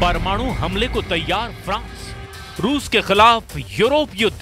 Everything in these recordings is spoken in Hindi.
परमाणु हमले को तैयार फ्रांस, रूस के खिलाफ यूरोप युद्ध।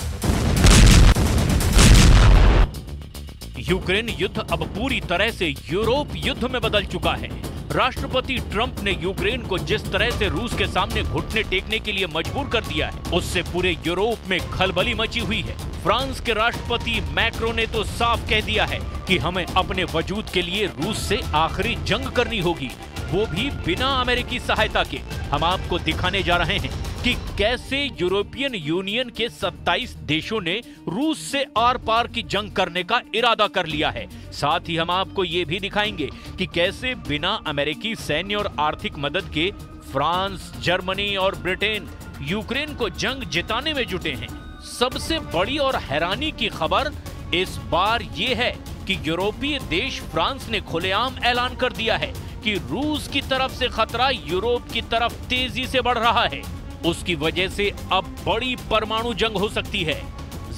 यूक्रेन युद्ध अब पूरी तरह से यूरोप युद्ध में बदल चुका है। राष्ट्रपति ट्रंप ने यूक्रेन को जिस तरह से रूस के सामने घुटने टेकने के लिए मजबूर कर दिया है, उससे पूरे यूरोप में खलबली मची हुई है। फ्रांस के राष्ट्रपति मैक्रो ने तो साफ कह दिया है कि हमें अपने वजूद के लिए रूस से आखिरी जंग करनी होगी, वो भी बिना अमेरिकी सहायता के। हम आपको दिखाने जा रहे हैं कि कैसे यूरोपियन यूनियन के 27 देशों ने रूस से आर पार की जंग करने का इरादा कर लिया है। साथ ही हम आपको ये भी दिखाएंगे कि कैसे बिना अमेरिकी सैन्य और आर्थिक मदद के फ्रांस, जर्मनी और ब्रिटेन यूक्रेन को जंग जिताने में जुटे हैं। सबसे बड़ी और हैरानी की खबर इस बार ये है कि यूरोपीय देश फ्रांस ने खुलेआम ऐलान कर दिया है कि रूस की तरफ से खतरा यूरोप की तरफ तेजी से बढ़ रहा है। उसकी वजह से अब बड़ी परमाणु जंग हो सकती है।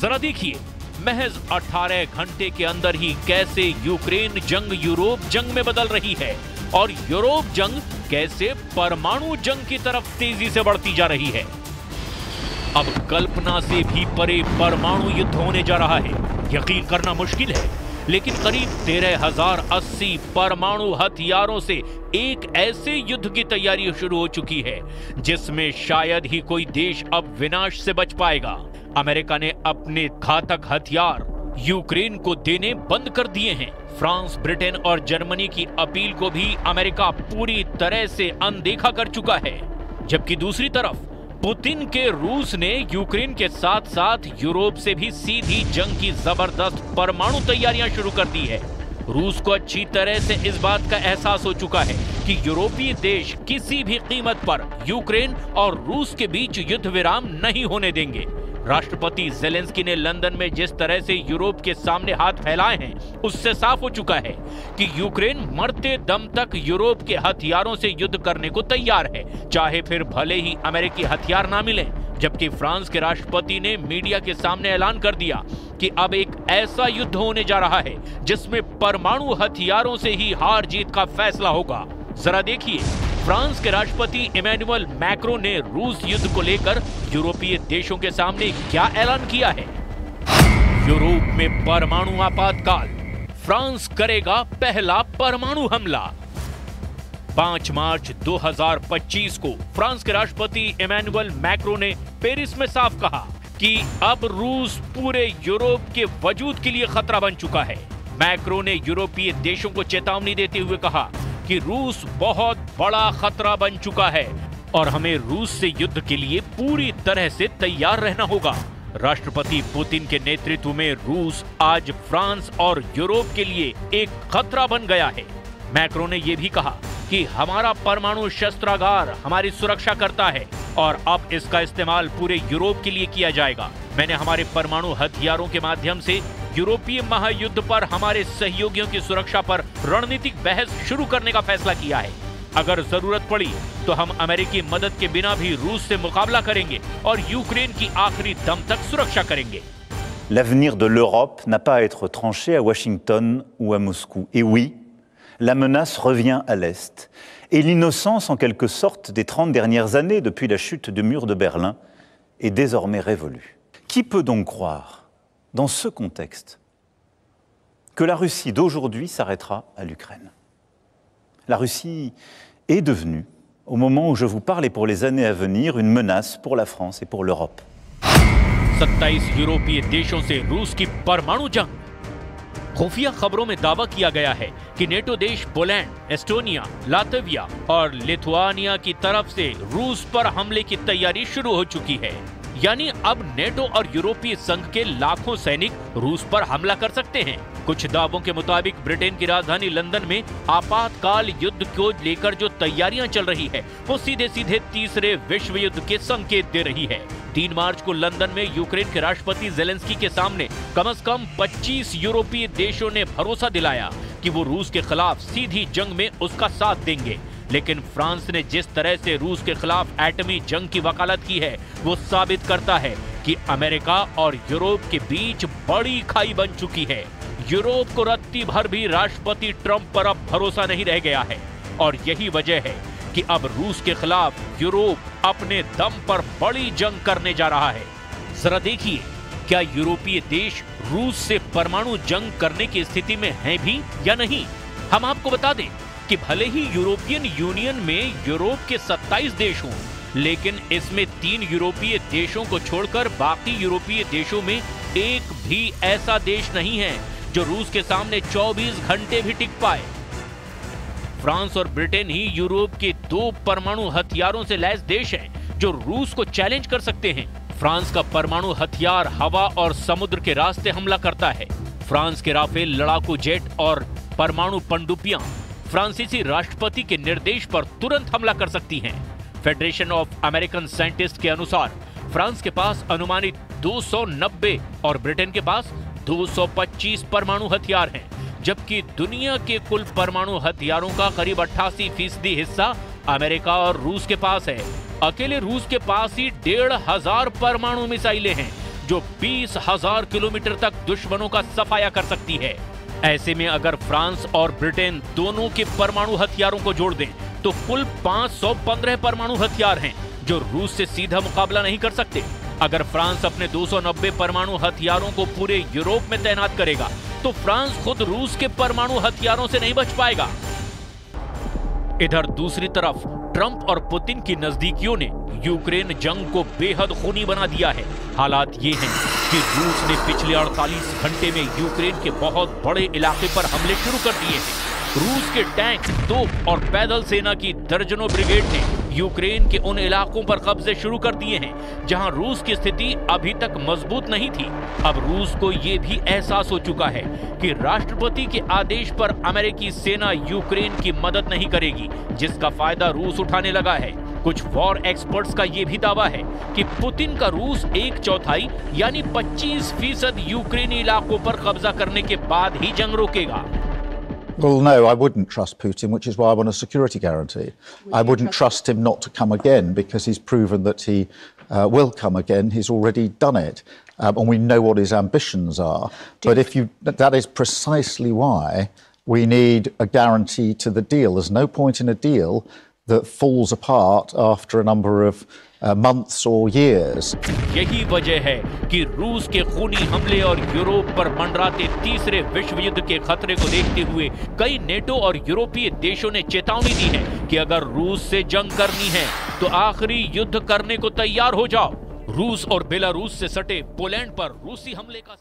जरा देखिए महज 18 घंटे के अंदर ही कैसे यूक्रेन जंग यूरोप जंग में बदल रही है और यूरोप जंग कैसे परमाणु जंग की तरफ तेजी से बढ़ती जा रही है। अब कल्पना से भी परे परमाणु युद्ध होने जा रहा है। यकीन करना मुश्किल है, लेकिन करीब 13,080 परमाणु हथियारों से एक ऐसे युद्ध की तैयारी शुरू हो चुकी है जिसमें शायद ही कोई देश अब विनाश से बच पाएगा। अमेरिका ने अपने घातक हथियार यूक्रेन को देने बंद कर दिए हैं। फ्रांस, ब्रिटेन और जर्मनी की अपील को भी अमेरिका पूरी तरह से अनदेखा कर चुका है। जबकि दूसरी तरफ पुतिन के रूस ने यूक्रेन के साथ साथ यूरोप से भी सीधी जंग की जबरदस्त परमाणु तैयारियां शुरू कर दी है। रूस को अच्छी तरह से इस बात का एहसास हो चुका है कि यूरोपीय देश किसी भी कीमत पर यूक्रेन और रूस के बीच युद्ध विराम नहीं होने देंगे। राष्ट्रपति ज़ेलेंस्की ने लंदन में जिस तरह से यूरोप के सामने हाथ फैलाए हैं, उससे साफ हो चुका है कि यूक्रेन मरते दम तक यूरोप के हथियारों से युद्ध करने को तैयार है, चाहे फिर भले ही अमेरिकी हथियार ना मिले। जबकि फ्रांस के राष्ट्रपति ने मीडिया के सामने ऐलान कर दिया कि अब एक ऐसा युद्ध होने जा रहा है जिसमें परमाणु हथियारों से ही हार जीत का फैसला होगा। जरा देखिए फ्रांस के राष्ट्रपति इमैनुअल मैक्रो ने रूस युद्ध को लेकर यूरोपीय देशों के सामने क्या ऐलान किया है। यूरोप में परमाणु आपातकाल, फ्रांस करेगा पहला परमाणु हमला। 5 मार्च 2025 को फ्रांस के राष्ट्रपति इमैनुअल मैक्रो ने पेरिस में साफ कहा कि अब रूस पूरे यूरोप के वजूद के लिए खतरा बन चुका है। मैक्रो ने यूरोपीय देशों को चेतावनी देते हुए कहा कि रूस बहुत बड़ा खतरा बन चुका है और हमें रूस से युद्ध के लिए पूरी तरह से तैयार रहना होगा। राष्ट्रपति पुतिन के नेतृत्व में रूस आज फ्रांस और यूरोप के लिए एक खतरा बन गया है। मैक्रो ने यह भी कहा कि हमारा परमाणु शस्त्रागार हमारी सुरक्षा करता है और अब इसका इस्तेमाल पूरे यूरोप के लिए किया जाएगा। मैंने हमारे परमाणु हथियारों के माध्यम से यूरोपीय महायुद्ध पर हमारे सहयोगियों की सुरक्षा पर रणनीतिक बहस शुरू करने का फैसला किया है। अगर जरूरत पड़ी तो हम अमेरिकी मदद के बिना भी रूस से मुकाबला करेंगे और यूक्रेन की आखिरी दम तक सुरक्षा करेंगे। L'avenir de l'Europe n'a pas à être tranché à Washington ou à Moscou. Et oui, la menace revient à l'Est. Et l'innocence, en quelque sorte, des 30 dernières années depuis la chute du mur de Berlin est désormais révolue. Qui peut donc croire, dans ce contexte, que la Russie d'aujourd'hui s'arrêtera à l'Ukraine? La Russie est devenue, au moment où je vous parle et pour les années à venir, une menace pour la France et pour l'Europe. 27 यूरोपीय देशों से रूस की परमाणु जंग। खुफिया खबरों में दावा किया गया है कि नेटो देश पोलैंड, एस्टोनिया, लातविया और लिथुआनिया की तरफ से रूस पर हमले की तैयारी शुरू हो चुकी है। यानी अब नेटो और यूरोपीय संघ के लाखों सैनिक रूस पर हमला कर सकते हैं। कुछ दावों के मुताबिक ब्रिटेन की राजधानी लंदन में आपातकाल युद्ध को लेकर जो तैयारियां चल रही है वो सीधे सीधे तीसरे विश्व युद्ध के संकेत दे रही है। 3 मार्च को लंदन में यूक्रेन के राष्ट्रपति ज़ेलेंस्की के सामने कम से कम 25 यूरोपीय देशों ने भरोसा दिलाया कि वो रूस के खिलाफ सीधी जंग में उसका साथ देंगे। लेकिन फ्रांस ने जिस तरह से रूस के खिलाफ एटमी जंग की वकालत की है वो साबित करता है कि अमेरिका और यूरोप के बीच बड़ी खाई बन चुकी है। यूरोप को रत्ती भर भी राष्ट्रपति ट्रंप पर अब भरोसा नहीं रह गया है और यही वजह है कि अब रूस के खिलाफ यूरोप अपने दम पर बड़ी जंग करने जा रहा है। जरा देखिए, क्या यूरोपीय देश रूस से परमाणु जंग करने की स्थिति में हैं भी या नहीं। हम आपको बता दें कि भले ही यूरोपियन यूनियन में यूरोप के 27 देश हों, लेकिन इसमें 3 यूरोपीय देशों को छोड़कर बाकी यूरोपीय देशों में एक भी ऐसा देश नहीं है जो रूस के सामने 24 घंटे भी टिक पाए। फ्रांस और ब्रिटेन ही यूरोप के 2 परमाणु हथियारों से लैस देश हैं जो रूस को चैलेंज कर सकते हैं। फ्रांस का परमाणु हथियार हवा और समुद्र के रास्ते हमला करता है। फ्रांस के राफेल लड़ाकू जेट और परमाणु पनडुब्बियां फ्रांसीसी राष्ट्रपति के निर्देश पर तुरंत हमला कर सकती हैं। फेडरेशन ऑफ अमेरिकन साइंटिस्ट के अनुसार फ्रांस के पास अनुमानित 290 और ब्रिटेन के पास 225 परमाणु हथियार हैं, जबकि दुनिया के कुल परमाणु हथियारों का करीब 88% हिस्सा अमेरिका और रूस के पास है। अकेले रूस के पास ही 1500 परमाणु मिसाइलें हैं जो 20,000 किलोमीटर तक दुश्मनों का सफाया कर सकती है। ऐसे में अगर फ्रांस और ब्रिटेन दोनों के परमाणु हथियारों को जोड़ दें तो कुल 515 परमाणु हथियार हैं जो रूस से सीधा मुकाबला नहीं कर सकते। अगर फ्रांस अपने 290 परमाणु हथियारों को पूरे यूरोप में तैनात करेगा तो फ्रांस खुद रूस के परमाणु हथियारों से नहीं बच पाएगा। इधर दूसरी तरफ ट्रंप और पुतिन की नजदीकियों ने यूक्रेन जंग को बेहद खूनी बना दिया है। हालात ये हैं कि रूस ने पिछले 48 घंटे में यूक्रेन के बहुत बड़े इलाके पर हमले शुरू कर दिए हैं। रूस के टैंक, तोप और पैदल सेना की दर्जनों ब्रिगेड ने यूक्रेन के उन इलाकों पर कब्जे शुरू कर दिए हैं जहां रूस की स्थिति अभी तक मजबूत नहीं थी। अब रूस को यह भी एहसास हो चुका है कि राष्ट्रपति के आदेश पर अमेरिकी सेना यूक्रेन की मदद नहीं करेगी, जिसका फायदा रूस उठाने लगा है। कुछ वॉर एक्सपर्ट्स का यह भी दावा है कि पुतिन का रूस 1/4 यानी 25% यूक्रेनी इलाकों पर कब्जा करने के बाद ही जंग रोकेगा। Well, no, I wouldn't trust Putin, which is why I want a security guarantee. I wouldn't trust him not to come again because he's proven that he will come again. He's already done it. And we know what his ambitions are. But that is precisely why we need a guarantee to the deal. There's no point in a deal that falls apart after a number of months or years. यही वजह है कि रूस के खूनी हमले और यूरोप पर मंडराते तीसरे विश्व युद्ध के खतरे को देखते हुए कई नेटो और यूरोपीय देशों ने चेतावनी दी है कि अगर रूस से जंग करनी है तो आखिरी युद्ध करने को तैयार हो जाओ। रूस और बेलारूस से सटे पोलैंड पर रूसी हमले का